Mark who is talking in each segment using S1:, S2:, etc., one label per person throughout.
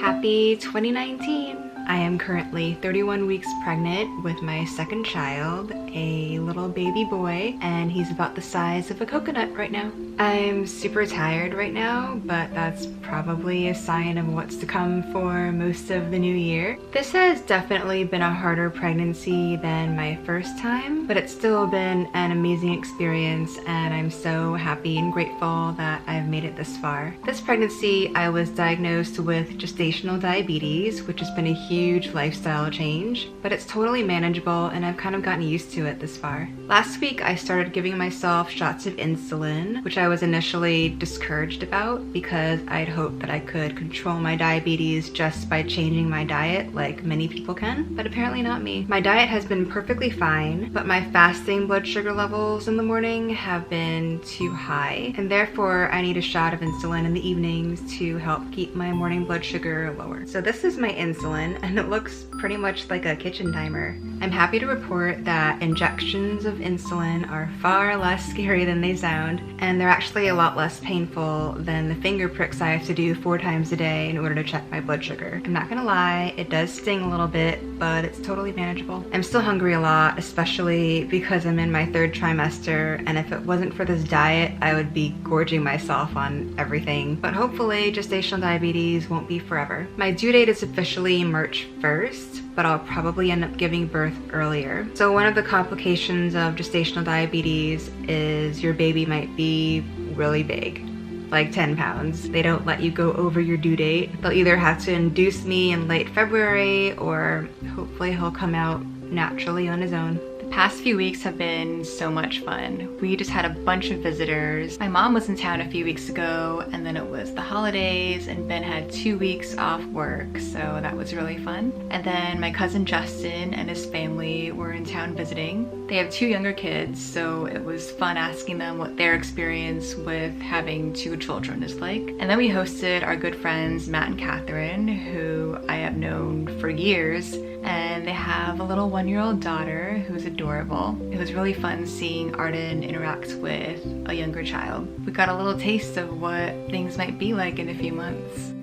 S1: Happy 2019! I am currently 31 weeks pregnant with my second child, a little baby boy, and he's about the size of a coconut right now. I'm super tired right now, but that's probably a sign of what's to come for most of the new year. This has definitely been a harder pregnancy than my first time, but it's still been an amazing experience, and I'm so happy and grateful that I've made it this far. This pregnancy, I was diagnosed with gestational diabetes, which has been a huge lifestyle change, but it's totally manageable and I've kind of gotten used to it this far. Last week I started giving myself shots of insulin, which I was initially discouraged about because I'd hoped that I could control my diabetes just by changing my diet like many people can, but apparently not me. My diet has been perfectly fine, but my fasting blood sugar levels in the morning have been too high, and therefore I need a shot of insulin in the evenings to help keep my morning blood sugar lower. So this is my insulin, and it looks pretty much like a kitchen timer. I'm happy to report that injections of insulin are far less scary than they sound, and they're actually a lot less painful than the finger pricks I have to do 4 times a day in order to check my blood sugar. I'm not gonna lie, it does sting a little bit, but it's totally manageable. I'm still hungry a lot, especially because I'm in my 3rd trimester, and if it wasn't for this diet, I would be gorging myself on everything. But hopefully, gestational diabetes won't be forever. My due date is officially March 1st, but I'll probably end up giving birth earlier. So one of the complications of gestational diabetes is your baby might be really big, like 10 pounds. They don't let you go over your due date. They'll either have to induce me in late February, or hopefully he'll come out naturally on his own. The past few weeks have been so much fun. We just had a bunch of visitors. My mom was in town a few weeks ago, and then it was the holidays, and Ben had 2 weeks off work, so that was really fun. And then my cousin Justin and his family were in town visiting. They have 2 younger kids, so it was fun asking them what their experience with having 2 children is like. And then we hosted our good friends Matt and Catherine, who I have known for years, and they have a little 1-year-old daughter who's adorable. It was really fun seeing Arden interact with a younger child. We got a little taste of what things might be like in a few months.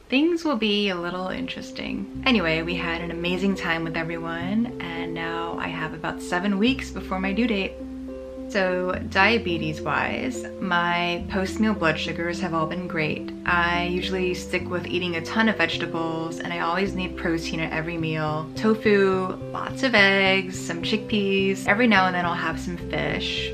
S1: Things will be a little interesting. Anyway, we had an amazing time with everyone, and now I have about 7 weeks before my due date. So diabetes-wise, my post-meal blood sugars have all been great. I usually stick with eating a ton of vegetables, and I always need protein at every meal. Tofu, lots of eggs, some chickpeas. Every now and then I'll have some fish,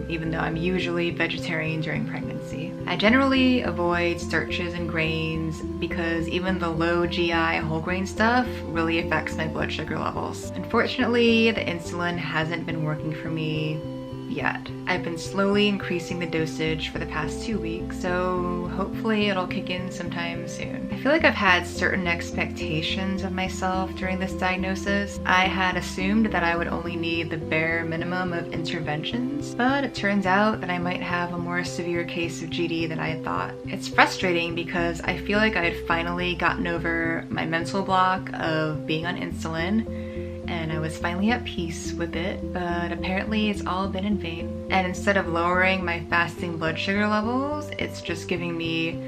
S1: even though I'm usually vegetarian during pregnancy. I generally avoid starches and grains because even the low GI whole grain stuff really affects my blood sugar levels. Unfortunately, the insulin hasn't been working for me yet. I've been slowly increasing the dosage for the past 2 weeks, so hopefully it'll kick in sometime soon. I feel like I've had certain expectations of myself during this diagnosis. I had assumed that I would only need the bare minimum of interventions, but it turns out that I might have a more severe case of GD than I had thought. It's frustrating because I feel like I had finally gotten over my mental block of being on insulin, and I was finally at peace with it, but apparently it's all been in vain. And instead of lowering my fasting blood sugar levels, it's just giving me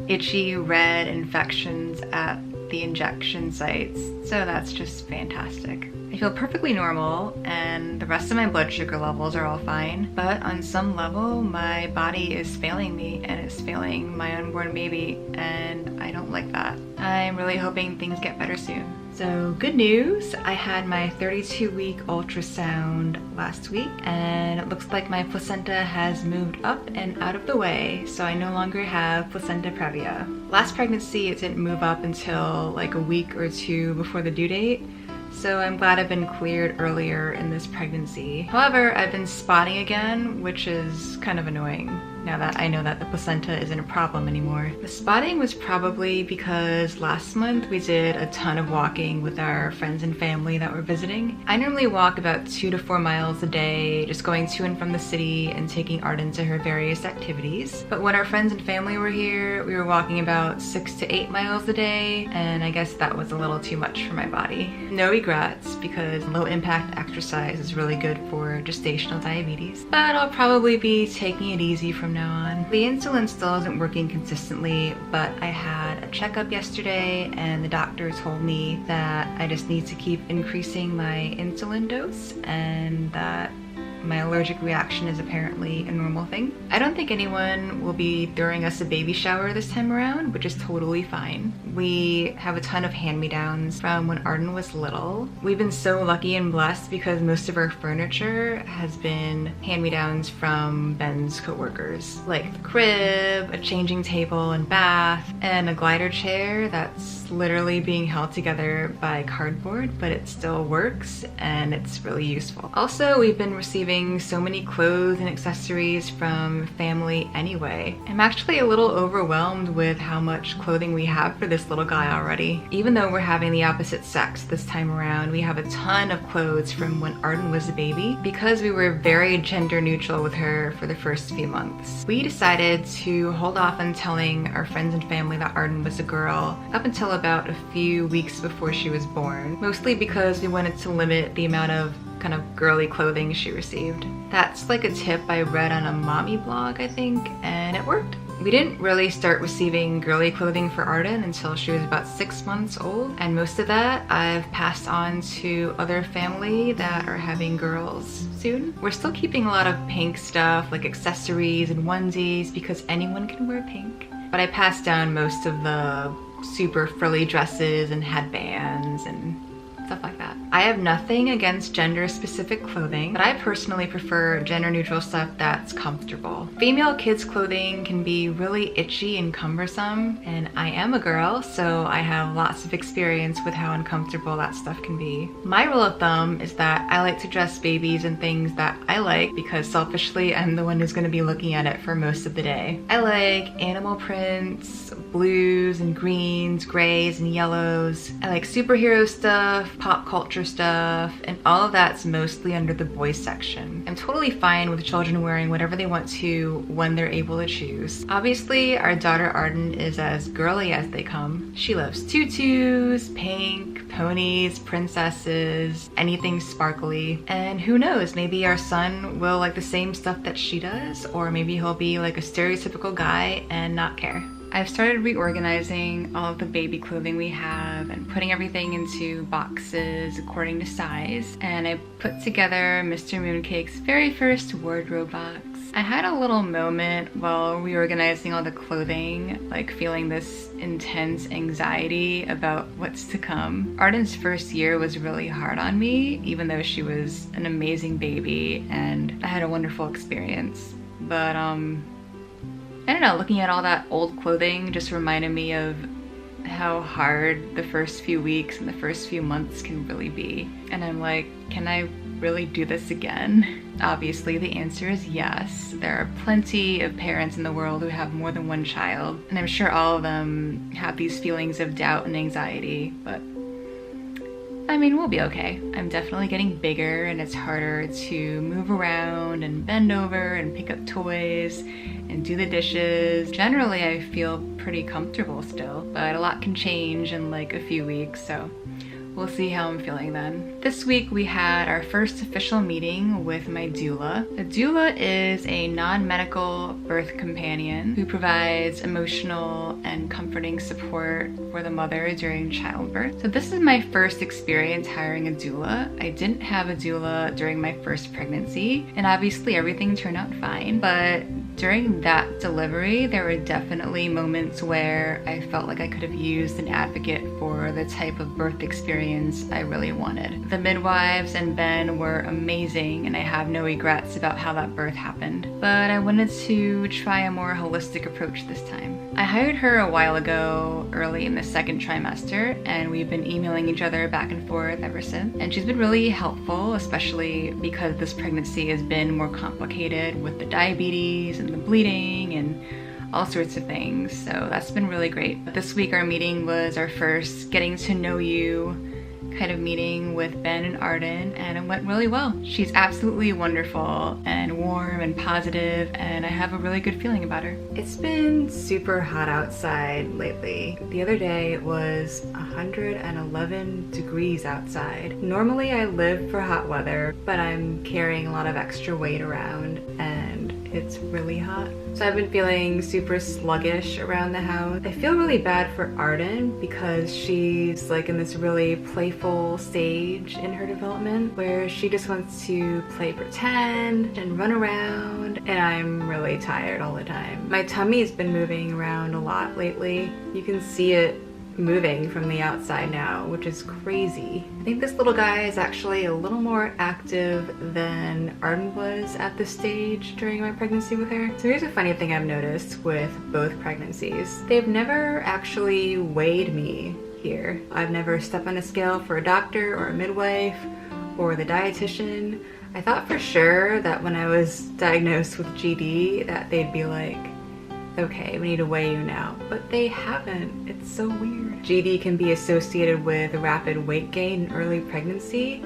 S1: itchy red infections at the injection sites, so that's just fantastic. I feel perfectly normal, and the rest of my blood sugar levels are all fine, but on some level, my body is failing me, and it's failing my unborn baby, and I don't like that. I'm really hoping things get better soon. So good news, I had my 32-week ultrasound last week, and it looks like my placenta has moved up and out of the way, so I no longer have placenta previa. Last pregnancy, it didn't move up until like a week or 2 before the due date, so I'm glad I've been cleared earlier in this pregnancy. However, I've been spotting again, which is kind of annoying now that I know that the placenta isn't a problem anymore. The spotting was probably because last month we did a ton of walking with our friends and family that were visiting. I normally walk about 2 to 4 miles a day, just going to and from the city and taking Arden to her various activities. But when our friends and family were here, we were walking about 6 to 8 miles a day, and I guess that was a little too much for my body. No regrets, because low impact exercise is really good for gestational diabetes. But I'll probably be taking it easy from from now on. The insulin still isn't working consistently, but I had a checkup yesterday and the doctor told me that I just need to keep increasing my insulin dose and that my allergic reaction is apparently a normal thing. I don't think anyone will be throwing us a baby shower this time around, which is totally fine. We have a ton of hand-me-downs from when Arden was little. We've been so lucky and blessed because most of our furniture has been hand-me-downs from Ben's coworkers, like the crib, a changing table and bath, and a glider chair that's literally being held together by cardboard, but it still works and it's really useful. Also, we've been receiving so many clothes and accessories from family anyway. I'm actually a little overwhelmed with how much clothing we have for this little guy already. Even though we're having the opposite sex this time around, we have a ton of clothes from when Arden was a baby because we were very gender neutral with her for the first few months. We decided to hold off on telling our friends and family that Arden was a girl up until about a few weeks before she was born, mostly because we wanted to limit the amount of kind of girly clothing she received. That's like a tip I read on a mommy blog, I think, and it worked. We didn't really start receiving girly clothing for Arden until she was about 6 months old, and most of that I've passed on to other family that are having girls soon. We're still keeping a lot of pink stuff like accessories and onesies because anyone can wear pink, but I passed down most of the super frilly dresses and headbands and stuff like that. I have nothing against gender-specific clothing, but I personally prefer gender-neutral stuff that's comfortable. Female kids' clothing can be really itchy and cumbersome, and I am a girl, so I have lots of experience with how uncomfortable that stuff can be. My rule of thumb is that I like to dress babies in things that I like because selfishly I'm the one who's going to be looking at it for most of the day. I like animal prints, blues and greens, grays and yellows. I like superhero stuff, pop culture stuff, and all of that's mostly under the boys section. I'm totally fine with children wearing whatever they want to when they're able to choose. Obviously, our daughter Arden is as girly as they come. She loves tutus, pink, ponies, princesses, anything sparkly. And who knows, maybe our son will like the same stuff that she does, or maybe he'll be like a stereotypical guy and not care. I've started reorganizing all of the baby clothing we have and putting everything into boxes according to size. And I put together Mr. Mooncake's very first wardrobe box. I had a little moment while reorganizing all the clothing, like feeling this intense anxiety about what's to come. Arden's first year was really hard on me, even though she was an amazing baby and I had a wonderful experience. But I don't know, looking at all that old clothing just reminded me of how hard the first few weeks and the first few months can really be. And I'm like, can I really do this again? Obviously, the answer is yes. There are plenty of parents in the world who have more than one child, and I'm sure all of them have these feelings of doubt and anxiety, but I mean, we'll be okay. I'm definitely getting bigger and it's harder to move around and bend over and pick up toys and do the dishes. Generally, I feel pretty comfortable still, but a lot can change in like a few weeks, so we'll see how I'm feeling then. This week we had our first official meeting with my doula. A doula is a non-medical birth companion who provides emotional and comforting support for the mother during childbirth. So this is my first experience hiring a doula. I didn't have a doula during my first pregnancy, and obviously everything turned out fine, but during that delivery, there were definitely moments where I felt like I could have used an advocate for the type of birth experience I really wanted. The midwives and Ben were amazing, and I have no regrets about how that birth happened. But I wanted to try a more holistic approach this time. I hired her a while ago, early in the second trimester, and we've been emailing each other back and forth ever since. And she's been really helpful, especially because this pregnancy has been more complicated with the diabetes and the bleeding and all sorts of things, so that's been really great. But this week our meeting was our first getting to know you kind of meeting with Ben and Arden, and it went really well. She's absolutely wonderful and warm and positive, and I have a really good feeling about her. It's been super hot outside lately. The other day it was 111 degrees outside. Normally I live for hot weather, but I'm carrying a lot of extra weight around and it's really hot. So I've been feeling super sluggish around the house. I feel really bad for Arden because she's like in this really playful stage in her development where she just wants to play pretend and run around, and I'm really tired all the time. My tummy's been moving around a lot lately. You can see it moving from the outside now, which is crazy. I think this little guy is actually a little more active than Arden was at this stage during my pregnancy with her. So here's a funny thing I've noticed with both pregnancies. They've never actually weighed me here. I've never stepped on a scale for a doctor or a midwife or the dietitian. I thought for sure that when I was diagnosed with GD that they'd be like, okay, we need to weigh you now, but they haven't. It's so weird. GD can be associated with rapid weight gain in early pregnancy,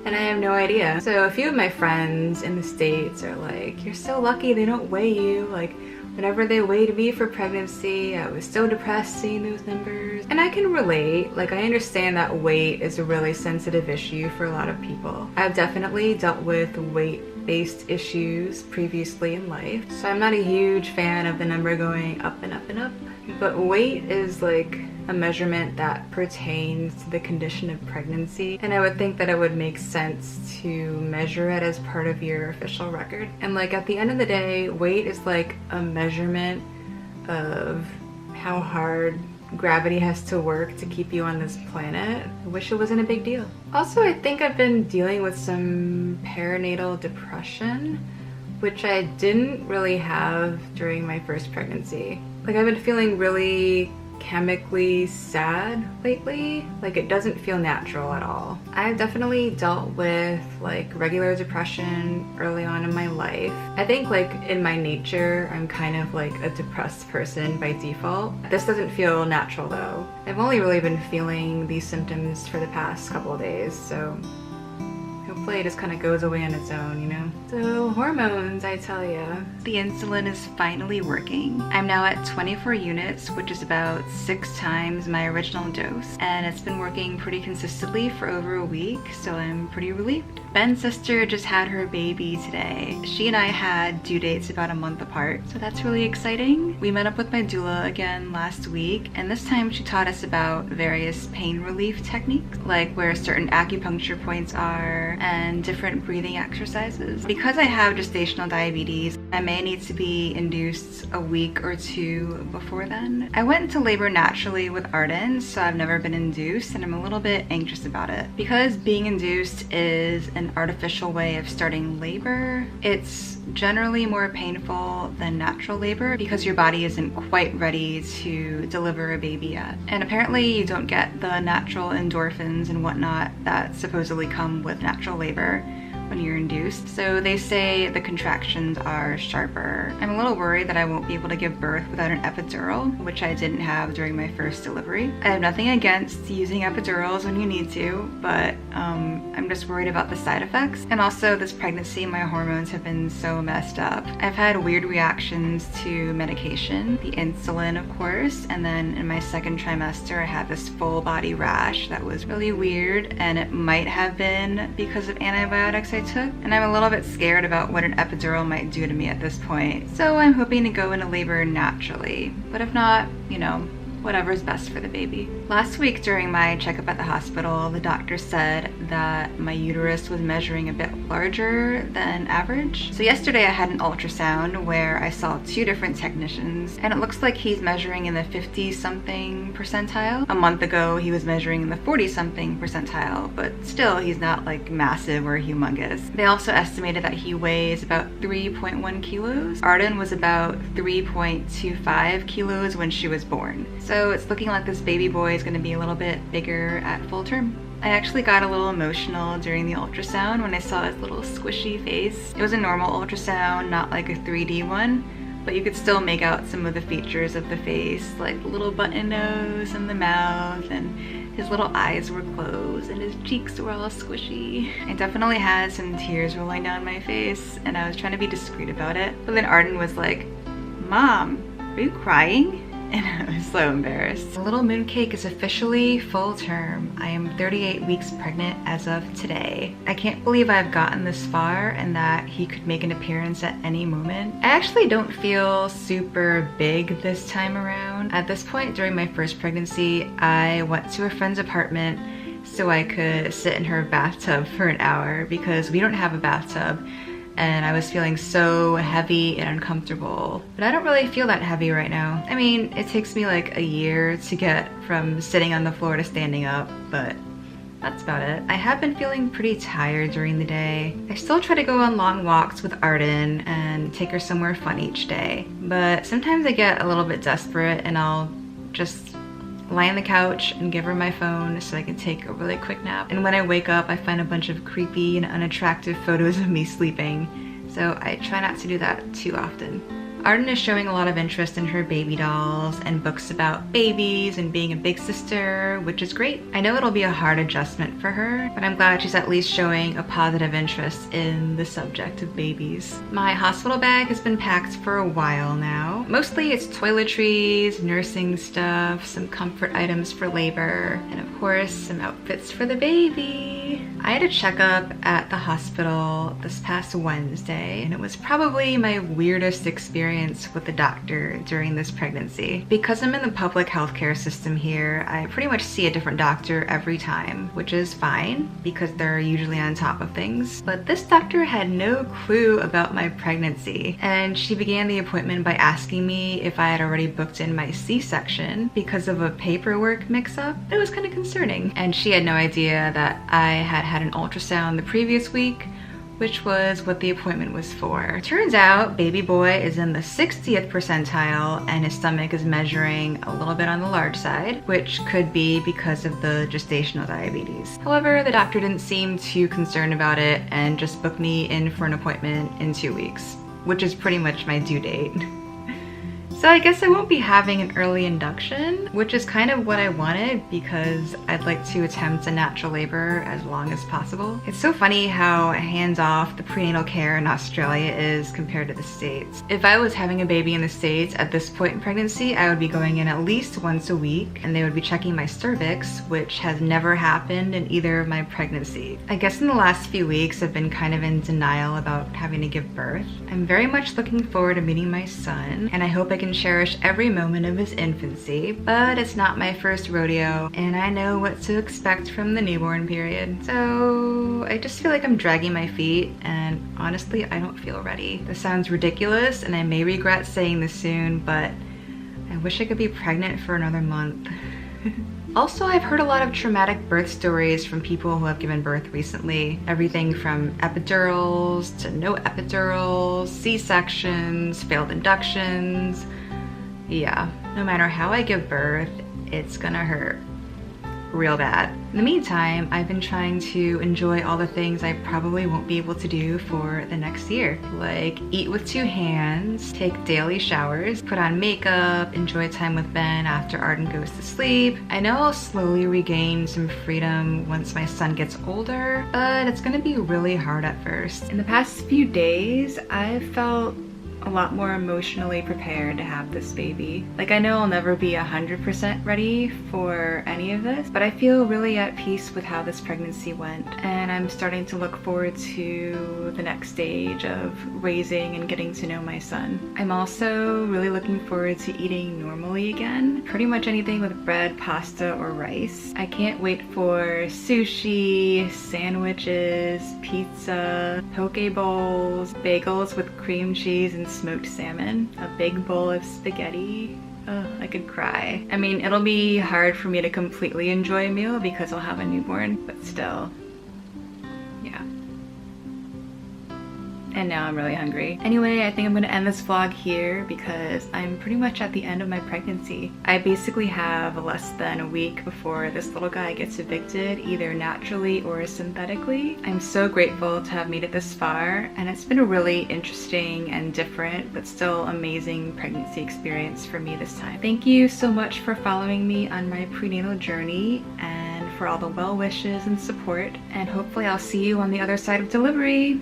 S1: and I have no idea. So a few of my friends in the States are like, you're so lucky they don't weigh you. Like, whenever they weighed me for pregnancy, I was so depressed seeing those numbers. And I can relate. Like, I understand that weight is a really sensitive issue for a lot of people. I've definitely dealt with weight-based issues previously in life, so I'm not a huge fan of the number going up and up and up. But weight is like a measurement that pertains to the condition of pregnancy, and I would think that it would make sense to measure it as part of your official record. And like at the end of the day, weight is like a measurement of how hard gravity has to work to keep you on this planet. I wish it wasn't a big deal. Also, I think I've been dealing with some perinatal depression, which I didn't really have during my first pregnancy. Like, I've been feeling really chemically sad lately. Like, it doesn't feel natural at all. I've definitely dealt with like regular depression early on in my life. I think like in my nature, I'm kind of like a depressed person by default. This doesn't feel natural though. I've only really been feeling these symptoms for the past couple of days, so hopefully it just kind of goes away on its own, you know? So hormones, I tell ya. The insulin is finally working. I'm now at 24 units, which is about 6 times my original dose, and it's been working pretty consistently for over a week, so I'm pretty relieved. Ben's sister just had her baby today. She and I had due dates about a month apart, so that's really exciting. We met up with my doula again last week, and this time she taught us about various pain relief techniques, like where certain acupuncture points are and different breathing exercises. Because I have gestational diabetes, I may need to be induced a week or 2 before then. I went into labor naturally with Arden, so I've never been induced, and I'm a little bit anxious about it. Because being induced is an artificial way of starting labor, it's generally more painful than natural labor because your body isn't quite ready to deliver a baby yet. And apparently you don't get the natural endorphins and whatnot that supposedly come with natural labor when you're induced. So they say the contractions are sharper. I'm a little worried that I won't be able to give birth without an epidural, which I didn't have during my first delivery. I have nothing against using epidurals when you need to, but I'm just worried about the side effects. And also this pregnancy, my hormones have been so messed up. I've had weird reactions to medication, the insulin of course, and then in my second trimester I had this full body rash that was really weird, and it might have been because of antibiotics I took, and I'm a little bit scared about what an epidural might do to me at this point. So I'm hoping to go into labor naturally, but if not, you know, whatever's best for the baby. Last week during my checkup at the hospital, the doctor said that my uterus was measuring a bit larger than average. So yesterday I had an ultrasound where I saw 2 different technicians, and it looks like he's measuring in the 50-something percentile. A month ago he was measuring in the 40-something percentile, but still he's not like massive or humongous. They also estimated that he weighs about 3.1 kilos. Arden was about 3.25 kilos when she was born. So it's looking like this baby boy is going to be a little bit bigger at full term. I actually got a little emotional during the ultrasound when I saw his little squishy face. It was a normal ultrasound, not like a 3D one, but you could still make out some of the features of the face, like the little button nose and the mouth, and his little eyes were closed and his cheeks were all squishy. I definitely had some tears rolling down my face, and I was trying to be discreet about it. But then Arden was like, "Mom, are you crying?" and I was so embarrassed. Little Mooncake is officially full term. I am 38 weeks pregnant as of today. I can't believe I've gotten this far and that he could make an appearance at any moment. I actually don't feel super big this time around. At this point during my first pregnancy, I went to a friend's apartment so I could sit in her bathtub for an hour because we don't have a bathtub. And I was feeling so heavy and uncomfortable. But I don't really feel that heavy right now. I mean, it takes me like a year to get from sitting on the floor to standing up, but that's about it. I have been feeling pretty tired during the day. I still try to go on long walks with Arden and take her somewhere fun each day. But sometimes I get a little bit desperate and I'll just lie on the couch and give her my phone so I can take a really quick nap. And when I wake up, I find a bunch of creepy and unattractive photos of me sleeping. So I try not to do that too often. Arden is showing a lot of interest in her baby dolls and books about babies and being a big sister, which is great. I know it'll be a hard adjustment for her, but I'm glad she's at least showing a positive interest in the subject of babies. My hospital bag has been packed for a while now. Mostly it's toiletries, nursing stuff, some comfort items for labor, and of course some outfits for the baby. I had a checkup at the hospital this past Wednesday, and it was probably my weirdest experience with the doctor during this pregnancy. Because I'm in the public healthcare system here, I pretty much see a different doctor every time, which is fine because they're usually on top of things. But this doctor had no clue about my pregnancy, and she began the appointment by asking me if I had already booked in my C-section because of a paperwork mix-up. It was kind of concerning, and she had no idea that I had had an ultrasound the previous week, which was what the appointment was for. Turns out baby boy is in the 60th percentile and his stomach is measuring a little bit on the large side, which could be because of the gestational diabetes. However, the doctor didn't seem too concerned about it and just booked me in for an appointment in 2 weeks, which is pretty much my due date. So I guess I won't be having an early induction, which is kind of what I wanted because I'd like to attempt a natural labor as long as possible. It's so funny how hands-off the prenatal care in Australia is compared to the States. If I was having a baby in the States at this point in pregnancy, I would be going in at least once a week and they would be checking my cervix, which has never happened in either of my pregnancies. I guess in the last few weeks I've been kind of in denial about having to give birth. I'm very much looking forward to meeting my son, and I hope I can cherish every moment of his infancy, but it's not my first rodeo and I know what to expect from the newborn period. So I just feel like I'm dragging my feet, and honestly I don't feel ready. This sounds ridiculous and I may regret saying this soon, but I wish I could be pregnant for another month. Also, I've heard a lot of traumatic birth stories from people who have given birth recently. Everything from epidurals to no epidurals, C-sections, failed inductions. Yeah, no matter how I give birth, it's gonna hurt real bad. In the meantime, I've been trying to enjoy all the things I probably won't be able to do for the next year. Like eat with 2 hands, take daily showers, put on makeup, enjoy time with Ben after Arden goes to sleep. I know I'll slowly regain some freedom once my son gets older, but it's gonna be really hard at first. In the past few days, I've felt a lot more emotionally prepared to have this baby. Like, I know I'll never be 100% ready for any of this, but I feel really at peace with how this pregnancy went, and I'm starting to look forward to the next stage of raising and getting to know my son. I'm also really looking forward to eating normally again. Pretty much anything with bread, pasta, or rice. I can't wait for sushi, sandwiches, pizza, poke bowls, bagels with cream cheese and smoked salmon, a big bowl of spaghetti. Oh, I could cry. I mean, it'll be hard for me to completely enjoy a meal because I'll have a newborn, but still, yeah. And now I'm really hungry. Anyway, I think I'm gonna end this vlog here because I'm pretty much at the end of my pregnancy. I basically have less than a week before this little guy gets evicted, either naturally or synthetically. I'm so grateful to have made it this far, and it's been a really interesting and different, but still amazing pregnancy experience for me this time. Thank you so much for following me on my prenatal journey and for all the well wishes and support, and hopefully I'll see you on the other side of delivery.